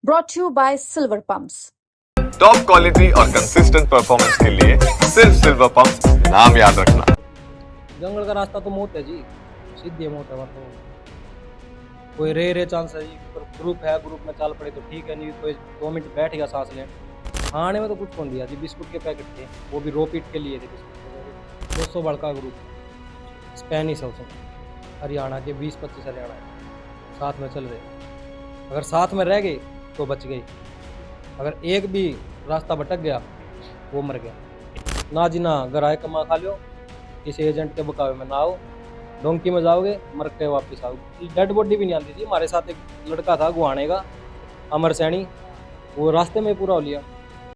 brought to you by Silver Pumps. Top quality और consistent performance के लिए सिर्फ सिल्वर पंप नाम याद रखना। जंगल का रास्ता तो मौत है जी, सीधी मौत है। वहाँ तो कोई रे चांस है जी, पर ग्रुप है, ग्रुप में चाल पड़े तो ठीक है, नहीं कोई 2 मिनट बैठ गया सांस लें। खाने में तो कुछ कौन दिया जी, बिस्कुट के पैकेट थे, वो भी रो पीट के लिए थे बिस्कुट के पैकेट। 200 बड़का ग्रुप, स्पेनिश है उसमें, हरियाणा के 20-25 हरियाणा के साथ में चल रहे। अगर साथ में रह गए तो बच गए, अगर एक भी रास्ता भटक गया वो मर गया। ना जी ना, अगर आए कमा खा लो, किसी एजेंट के बकावे में ना आओ, डोंकी में जाओगे मर के वापस आओ। डेड बॉडी भी नहीं आती थी। हमारे साथ एक लड़का था गुहाने का, अमर सैनी, वो रास्ते में पूरा हो लिया।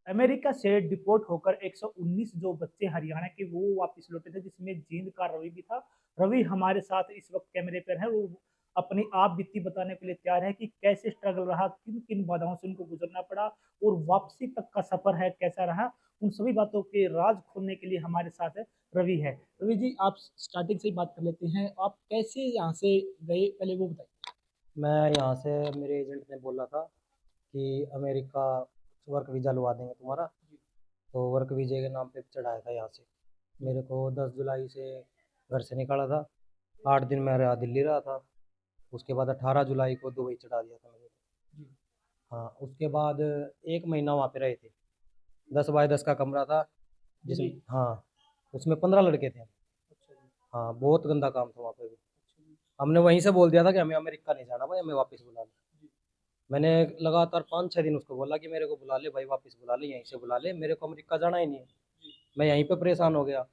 अमेरिका से डिपोर्ट होकर 119 जो बच्चे हरियाणा के वो वापस लौटे थे, जिसमें जींद का रवि भी था। रवि हमारे साथ इस वक्त कैमरे पर है। वो अपनी आप बीती बताने के लिए तैयार है कि कैसे स्ट्रगल रहा, किन किन बाधाओं से उनको गुजरना पड़ा और वापसी तक का सफर है कैसा रहा। उन सभी बातों के राज खोलने के लिए हमारे साथ है रवि है। रवि जी, आप स्टार्टिंग से ही बात कर लेते हैं, आप कैसे यहाँ से गए पहले वो बताइए। मैं यहाँ से, मेरे एजेंट ने बोला था कि अमेरिका वर्क वीज़ा लगा देंगे तुम्हारा, तो वर्क वीज़े के नाम पे चढ़ाया था यहाँ से। मेरे को 10 जुलाई से घर से निकाला था, 8 दिन मैं रहा, दिल्ली रहा था। उसके बाद 18 जुलाई को दुबई चढ़ा दिया था मैंने। हाँ, उसके बाद 1 महीना वहाँ पे रहे थे। 10 बाय 10 का कमरा था जिसमें, हाँ, उसमें 15 लड़के थे। हाँ, बहुत गंदा काम था वहाँ पे भी। हमने वहीं से बोल दिया था कि हमें अमेरिका नहीं जाना भाई, हमें वापस बुला ले। मैंने लगातार 5-6 दिन उसको बोला कि मेरे को बुला ले भाई, वापस बुला ले, यहीं से बुला ले, मेरे को अमेरिका जाना ही नहीं है। मैं यहीं पे परेशान हो गया।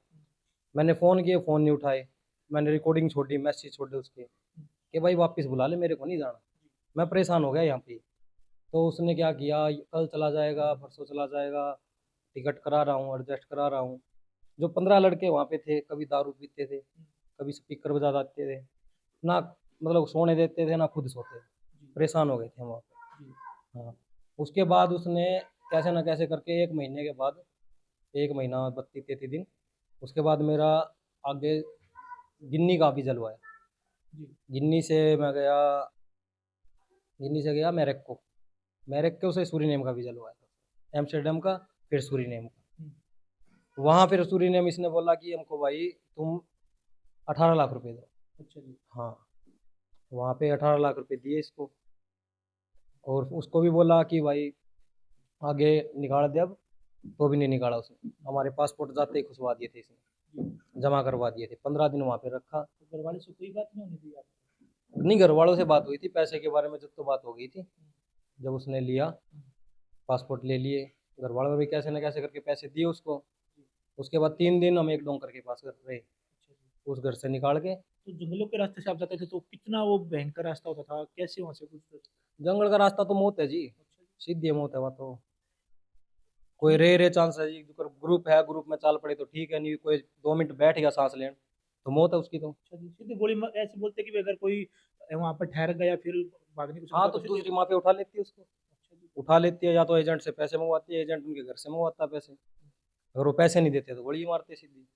मैंने फ़ोन किए, फ़ोन नहीं उठाए। मैंने रिकॉर्डिंग छोड़ी, मैसेज छोड़े उसके कि भाई वापस बुला ले, मेरे को नहीं जाना। मैं परेशान हो गया यहाँ पे। तो उसने क्या किया, कल चला जाएगा, परसों चला जाएगा, टिकट करा रहा हूँ, एडजस्ट करा रहा हूँ। जो 15 लड़के वहाँ पे थे, कभी दारू पीते थे, कभी स्पीकर बजा देते थे, ना मतलब सोने देते थे ना खुद सोते। परेशान हो गए थे हम वहाँ पे। हाँ, उसके बाद उसने कैसे ना कैसे करके 1 महीने के बाद, 1 महीना 32-33 दिन, उसके बाद मेरा आगे गिन्नी का भी जलवाया। गिन्नी से मैं गया, गिन्नी से गया मेरेक्को, मेरेक्को से सूरीनेम का वीज़ा लगवाया था, एम्स्टर्डम का, फिर सूरीनेम का। वहाँ फिर सूरीनेम इसने बोला कि हमको भाई तुम 18 लाख रुपए दो। अच्छा जी। हाँ, वहाँ पे 18 लाख रुपए दिए इसको, और उसको भी बोला कि भाई आगे निकाल दे अब, तो भी नहीं निकाला उसने। हमारे पासपोर्ट जाते ही खुशवा दिए थे इसने, जमा करवा दिए थे। 15 दिन वहाँ पे रखा। तो घर वाले से कोई बात नहीं होने दी आपको? नहीं, घर वालों से बात हुई थी पैसे के बारे में, जब तो बात हो गई थी, जब उसने लिया पासपोर्ट ले लिए, घर वालों ने भी कैसे न कैसे करके पैसे दिए उसको। उसके बाद 3 दिन हम एक डोंकर के पास रहे, उस घर से निकाल के। तो जंगलों के रास्ते से आप जाते थे तो कितना वो भयंकर रास्ता होता था, कैसे वहाँ से गुजरते थे? जंगल का रास्ता तो मौत है जी, सीधी मौत है वहाँ तो। कोई रे चांस है जी, ग्रुप है, ग्रुप में चाल पड़े तो ठीक है, नहीं कोई 2 मिनट बैठ गया सांस लें तो मौत है उसकी तो। अच्छा जी, सीधे गोली ऐसे बोलते कि अगर कोई वहाँ पर ठहर गया फिर भागने की हाँ, सोचा तो सीधे। दूसरी माफिया उठा लेती है उसको, अच्छा जी। उठा लेती है, या तो एजेंट से पैसे मंगवाती है, एजेंट उनके घर से मंगवाता है पैसे। अगर वो पैसे नहीं देते तो गोली मारते सीधी।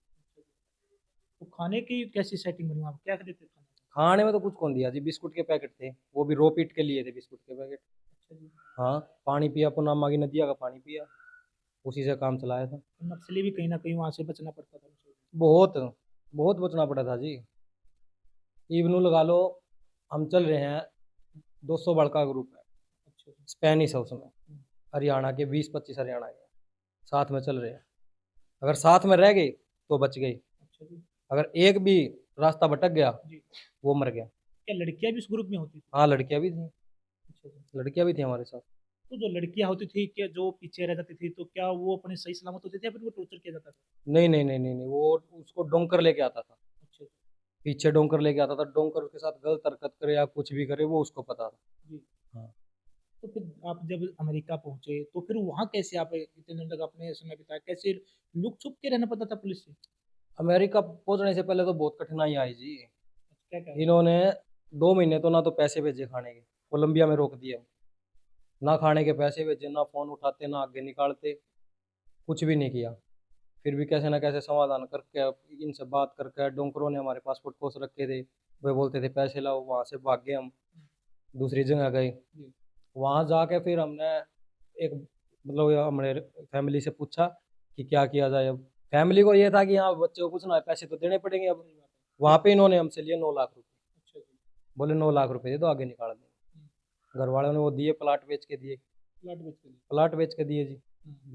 तो खाने की कैसी सेटिंग बनी वहाँ पर? क्या देते थे खाने में? खाने में तो कुछ कौन दिया जी, बिस्कुट के पैकेट थे, वो भी रो पीट के लिए थे बिस्कुट के पैकेट। अच्छा जी। हाँ, पानी पिया, पुनामा की नदिया का पानी पिया, उसी से काम चलाया था। तो नक्सली भी कहीं ना कहीं वहाँ से बचना पड़ता था उसे। बहुत बहुत बचना पड़ा था जी। इवनू लगा लो, हम चल रहे हैं, 200 बड़का ग्रुप है, अच्छा जी। स्पेनिश है उसमें, हरियाणा के 20-25 हरियाणा के साथ में चल रहे हैं। अगर साथ में रह गए तो बच गए, अच्छा जी। अगर एक भी रास्ता भटक गया जी। वो मर गया। क्या लड़कियां भी उस ग्रुप में होती थी? हाँ, लड़कियां भी थी, अच्छा जी। लड़कियां भी थी हमारे साथ। तो जो लड़कियां होती थी, क्या जो पीछे रह जाती थी, तो क्या वो अपने सही सलामत होती थी या फिर वो टॉर्चर किया जाता था? नहीं नहीं नहीं नहीं नहीं, वो उसको डोंकर लेके आता था, अच्छा पीछे डोंकर लेके आता था। डोंकर उसके साथ गलत हरकत करे या कुछ भी करे वो उसको पता था। जी। हाँ, तो फिर आप जब अमेरिका पहुंचे तो फिर वहां कैसे आप इतने दिन तक अपने समय बिताया, कैसे लुक छुप के रहना पड़ता था पुलिस से? अमेरिका पहुंचने से पहले तो बहुत कठिनाई आई जी। क्या क्या? इन्होंने 2 महीने तो ना तो पैसे भेजे खाने के, कोलंबिया में रोक दिया, ना खाने के पैसे भेजे, ना फ़ोन उठाते, ना आगे निकालते, कुछ भी नहीं किया। फिर भी कैसे ना कैसे समाधान करके, इनसे बात करके, डोंकरों ने हमारे पासपोर्ट खोस रखे थे, वे बोलते थे पैसे लाओ, वहाँ से भाग गए हम, दूसरी जगह गए। जी। वहाँ जाके फिर हमने एक मतलब हमने फैमिली से पूछा कि क्या किया जाए। अब फैमिली को ये था कि हाँ बच्चे को कुछ ना है, पैसे तो देने पड़ेंगे। अब वहाँ पे इन्होंने हमसे लिए 9 लाख रुपए। अच्छा जी। बोले 9 लाख रुपए दे दो, आगे निकाल देंगे। घर वालों ने वो दिए, प्लाट बेच के दिए। प्लाट बेच के लिए। प्लाट बेच के दिए जी,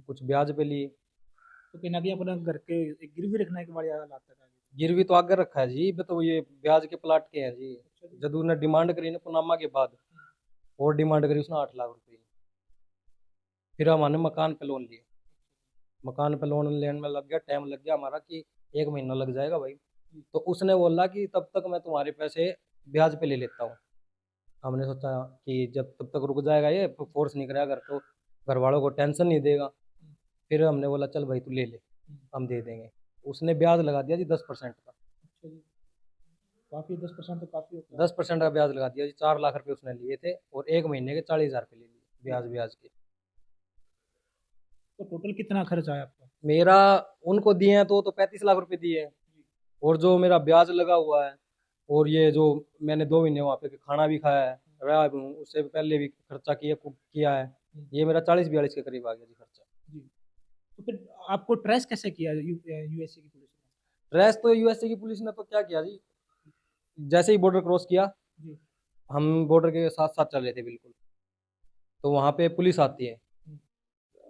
कुछ ब्याज पे लिए। तो कहीं ना कहीं अपना घर के एक गिरवी रखने के बड़ी हालात तक आ गई। गिरवी तो आगे रखा है जी, तो ये ब्याज के प्लाट के हैं जी। अच्छा जी। जब उसने डिमांड करी ना पुनामा के बाद, और डिमांड करी उसने 8 लाख रुपए। फिर हमने मकान पे लोन लिया। मकान पे लोन लेने में लग गया, टाइम लग गया हमारा कि 1 महीना लग जाएगा भाई। तो उसने बोला कि तब तक मैं तुम्हारे पैसे ब्याज पे ले लेता हूँ। हमने सोचा कि जब तब तक रुक जाएगा, ये फोर्स नहीं करेगा घर को, घर वालों को टेंशन नहीं देगा। फिर हमने बोला चल भाई तू ले ले, हम दे देंगे। उसने ब्याज लगा दिया जी 10% का। अच्छा जी। काफी 10% तो काफी होता है। 10% का ब्याज लगा दिया जी। 4 लाख रुपए उसने लिए थे और 1 महीने के 40 हजार रुपये ले लिए ब्याज ब्याज के। तो टोटल कितना खर्च आया आपका? मेरा उनको दिए हैं तो 35 लाख रुपए दिए हैं। और जो मेरा ब्याज लगा हुआ है, और ये जो मैंने 2 महीने वहाँ पे खाना भी खाया है, रहा भी हूँ, उससे पहले भी खर्चा किया है, ये मेरा 40-42 के करीब आ गया जी खर्चा। जी। तो फिर आपको ट्रेस कैसे किया यूएसए की पुलिस ने? रेस्ट तो यूएसए की पुलिस ने तो क्या किया जी, जैसे ही बॉर्डर क्रॉस किया, जी। हम बॉर्डर के साथ साथ चल रहे थे बिल्कुल, तो वहाँ पे पुलिस आती है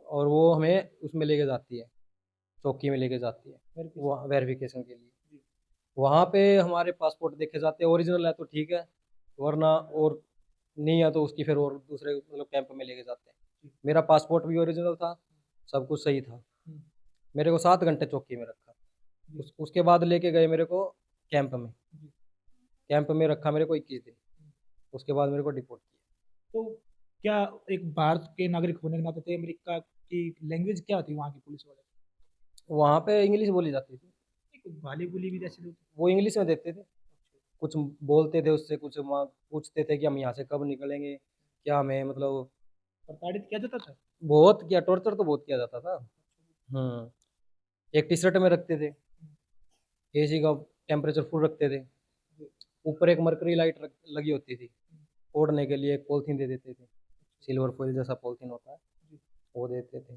और वो हमें उसमें लेके जाती है, चौकी में लेके जाती है वो वेरिफिकेशन के लिए। वहाँ पे हमारे पासपोर्ट देखे जाते हैं, ओरिजिनल है तो ठीक है, वरना और नहीं है तो उसकी फिर और दूसरे मतलब कैंप में लेके जाते हैं। मेरा पासपोर्ट भी ओरिजिनल था, सब कुछ सही था। मेरे को 7 घंटे चौकी में रखा। उसके बाद लेके गए मेरे को कैंप में। कैंप में रखा मेरे को 21 दिन। उसके बाद मेरे को डिपोर्ट किया। तो क्या एक भारत के नागरिक होने के नाते थे अमेरिका की लैंग्वेज क्या होती है वहाँ की पुलिस वाले? वहाँ पे इंग्लिश बोली जाती थी, एक गाली गुली भी जैसे होती वो इंग्लिश में देते थे। कुछ बोलते थे उससे, कुछ पूछते थे कि हम यहाँ से कब निकलेंगे, क्या हमें मतलब प्रताड़ित किया जाता था? बहुत किया, टॉर्चर तो बहुत किया जाता था। एक टी शर्ट में रखते थे, एसी का टेम्परेचर फुल रखते थे, ऊपर एक मरकरी लाइट लगी होती थी, ओढ़ने के लिए एक पॉलिथीन दे देते थे, सिल्वर फॉइल जैसा पॉलिथीन होता है वो देते थे।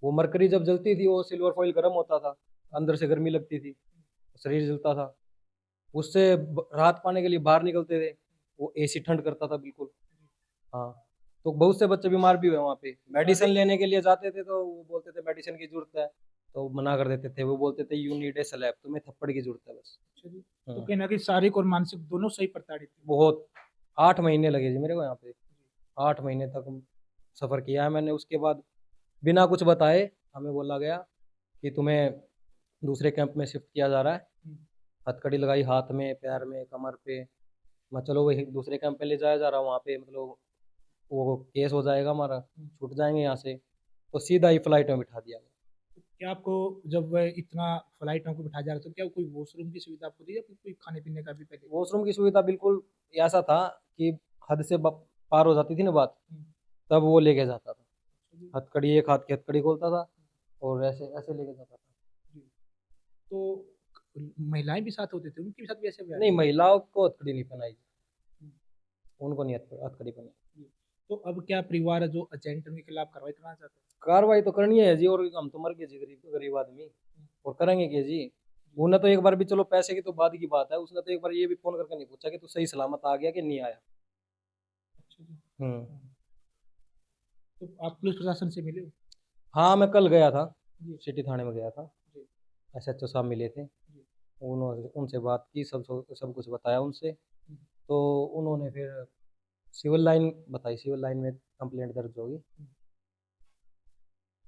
वो मरकरी जब जलती थी, वो सिल्वर फॉइल गर्म होता था, अंदर से गर्मी लगती थी, शरीर जलता था। उससे राहत पाने के लिए बाहर निकलते थे, वो एसी ठंड करता था बिल्कुल। हाँ, तो बहुत से बच्चे बीमार भी हुए वहाँ पे। मेडिसिन लेने के लिए जाते थे तो वो बोलते थे मेडिसिन की जरूरत है, तो मना कर देते थे। वो बोलते थे यू नीड ए स्लैब, तुम्हें थप्पड़ की जरूरत है बस। तो कहीं ना कहीं शारीरिक और मानसिक दोनों सही प्रताड़ित थे। बहुत 8 महीने लगे जी मेरे को यहाँ पे। 8 महीने तक सफ़र किया है मैंने। उसके बाद बिना कुछ बताए हमें बोला गया कि तुम्हें दूसरे कैंप में शिफ्ट किया जा रहा है। हथकड़ी लगाई हाथ में, पैर में, कमर पे। मैं चलो वही दूसरे कैंप पे ले जाया जा रहा हूँ, वहाँ पे मतलब वो केस हो जाएगा हमारा, छूट जाएंगे यहाँ से। तो सीधा ही फ्लाइट में बिठा दिया गया। क्या आपको जब वह इतना फ्लाइट में आपको बिठाया जा रहा था, तो क्या कोई वॉशरूम की सुविधा आपको दी या फिर कोई खाने पीने का भी पहले? वॉशरूम की सुविधा बिल्कुल ऐसा था कि हद से पार हो जाती थी ना बात, तब वो लेके जाता था। हथकड़ी, एक हाथ की हथकड़ी खोलता था और ऐसे ऐसे लेके जाता था। तो महिलाएं भी साथ होते थे, उनके साथ भी ऐसे हुआ? नहीं, महिलाओं को हथकड़ी नहीं पहनाई, उनको नहीं हथकड़ी पहनाई। तो अब क्या परिवार जो एजेंट उनके खिलाफ कार्रवाई करना चाहते हैं? कार्रवाई तो करनी है जी, और हम तो मर गए जी, गरीब गरीब आदमी, और करेंगे क्या जी। उन्हें तो एक बार भी, चलो पैसे की तो बाद की बात है, उसने तो एक बार ये भी फोन करके नहीं पूछा कि तू सही सलामत आ गया कि नहीं आया। अच्छा जी। हम्म। तो आप पुलिस प्रशासन से मिले हो? हाँ, मैं कल गया था, जी। सिटी थाने में गया था। जी। SHO साहब मिले थे, उन्होंने उनसे बात की, सब कुछ बताया उनसे। तो उन्होंने फिर सिविल लाइन बताई, सिविल लाइन में कंप्लेंट दर्ज होगी।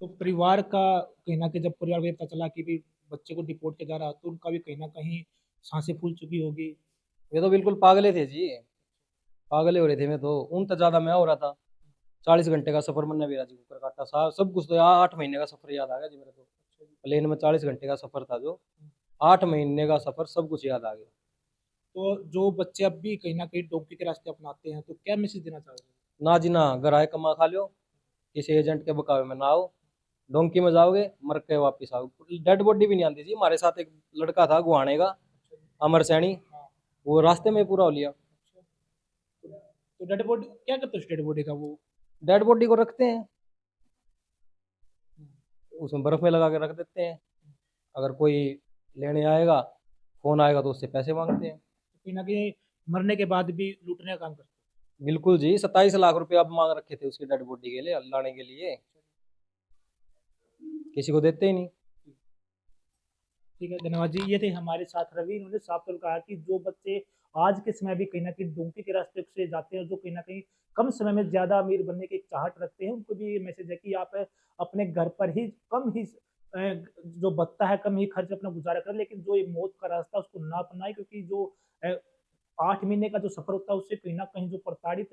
तो परिवार का कहीं ना कहीं, जब परिवार को ये पता चला कि भी बच्चे को डिपोर्ट किया जा रहा, तो उनका भी कहीं ना कहीं सांसें फूल चुकी होगी। वे तो बिल्कुल पागले थे जी, पागले हो रहे थे। मैं तो उन तो ज़्यादा मैं हो रहा था। 40 घंटे का सफ़र मैंने भी राजी ऊपर काटा, सब कुछ तो यार 8 महीने का सफ़र याद आ गया जी मेरे को। प्लेन में 40 घंटे का सफ़र था, जो 8 महीने का सफ़र सब कुछ याद आ गया। तो जो बच्चे अब भी कहीं ना कहीं डोंकी के रास्ते अपनाते हैं, तो क्या मैसेज देना चाहोगे? ना जी ना, घर आए कमा खा लो, किसी एजेंट के बकावे में ना आओ। डोंकी में जाओगे, मर के वापिस आओ। डेड बॉडी भी नहीं आती जी। हमारे साथ एक लड़का था गुहाने का, अमर सैनी, वो रास्ते में पूरा हो लिया। तो डेड बॉडी क्या करते हो उस डेड बॉडी का वो? डेड बॉडी को रखते हैं, उसमें बर्फ में लगा के रख देते हैं। अगर कोई लेने आएगा, फोन आएगा तो उससे पैसे मांगते हैं। कहीं ना कहीं मरने के बाद भी लूटने का काम करते हो। बिल्कुल जी, 27 लाख रुपए अब मांग रखे थे उसकी डेड बॉडी के लिए, लाने के लिए, किसी को देते ही नहीं। ठीक है, धन्यवाद जी। ये थे हमारे साथ रवि। इन्होंने साफ तौर कहा कि जो बच्चे आज के समय भी कहीं ना कहीं डोंकी के रास्ते से जाते हैं, जो कहीं ना कहीं कम समय में ज्यादा अमीर बनने की चाहत रखते हैं, उनको भी ये मैसेज है कि आप अपने घर पर ही कम ही जो बचता है कम ही खर्च अपना गुजारा करें, लेकिन जो ये मौत का रास्ता उसको ना अपनाए, क्योंकि जो 8 महीने का जो सफर होता है उससे कहीं ना कहीं जो प्रताड़ित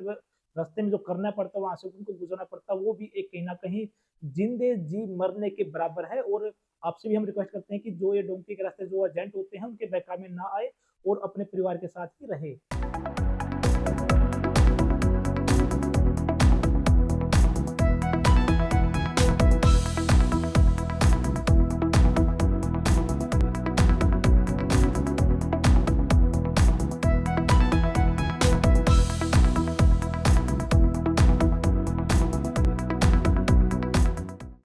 रास्ते में जो करना पड़ता है, वहां से उनको गुजरना पड़ता है, वो भी एक कहीं ना कहीं जिंदे जी मरने के बराबर है। और आपसे भी हम रिक्वेस्ट करते हैं कि जो ये डोंकी के रास्ते जो एजेंट होते हैं उनके बहकावे में ना आए और अपने परिवार के साथ ही रहे।